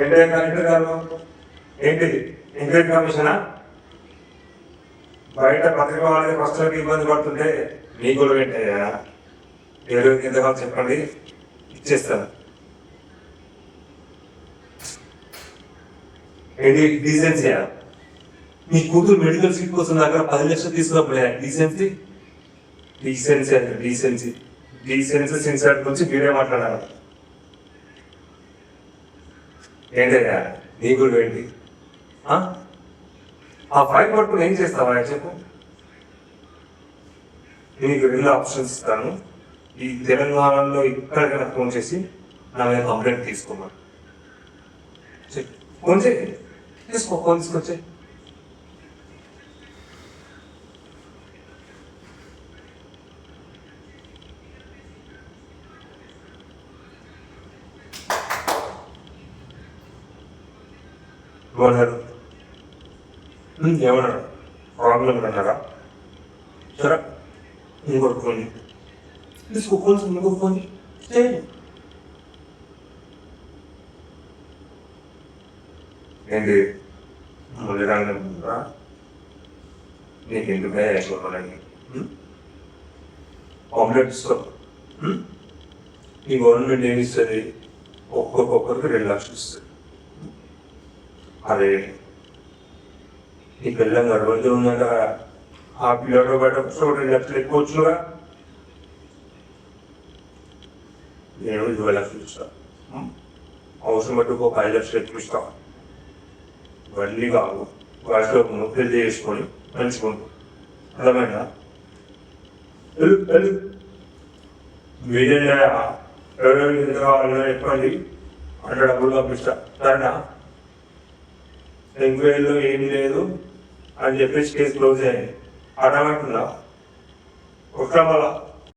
ఏంటి కలెక్టర్ గారు, ఏంటిది ఎంక్వైరీ కమిషనా? బయట పత్రిక వాళ్ళకి వస్తువులకి ఇబ్బంది పడుతుంటే మీ గొడవ ఏంటయ్యా? ఎవరికి ఎంత కావాలి చెప్పండి, ఇచ్చేస్తాను. ఏంటి డీసెన్సీయా? మీ కూతురు మెడికల్ సీట్ కోసం దగ్గర 10 లక్షలు తీసుకున్నప్పుడే డీసెన్సీ? డీసెన్సీ అంటే డీసెన్సీ సిన్సియర్ గురించి మీరే మాట్లాడాలి. ఏంటయ్యా నీ కూడా ఏంటి? ఆ ఫైల్ పట్టుకుని ఏం చేస్తావా చెప్పు. నీకు 2 ఆప్షన్స్ ఇస్తాను. ఈ తెలంగాణలో ఎక్కడికైనా ఫోన్ చేసి నా మీద కంప్లైంట్ తీసుకోమని ఫోన్ చేయి, తీసుకో, ఫోన్ తీసుకొచ్చే. ఏమన్నాడు? ఏమన్నాడు? ప్రాబ్లం అన్నారా? సరే ఇంకొక ఫోన్ తీసుకో, ఫోన్ ఇంకొక ఫోన్ ఏంటి మళ్ళీ రాగా నీకు ఎందుకు అయిపోవాలని కాంప్లైంట్ ఇస్తావు. ఈ గవర్నమెంట్ ఏమి ఇస్తుంది? ఒక్కొక్కరికి 2 లక్షలు ఇస్తుంది. అదే ఈ పిల్లలు గర్భంతో ఉన్నాక ఆ పిల్లలు బయట 2 లక్షలు ఎక్కువ వచ్చుగా. నేను 20 లక్షలు ఇస్తాను. అవసరం బట్టి ఒక 5 లక్షలు ఎక్కువ ఇస్తాను. వడ్లీ కాదు, వాటిలో ముక్కలు చేసుకొని మంచుకుంటాం. అర్థమైనా? మీరేనా ఎవరెవరికి కావాలన్నా చెప్పండి అంటే డబ్బులు పంపిస్తా. సరేనా? ఎంక్వైరీలో ఏం లేదు అని చెప్పేసి కేసు క్లోజ్ అయ్యింది. అర్థమవుతుందా? వస్తాం వల్ల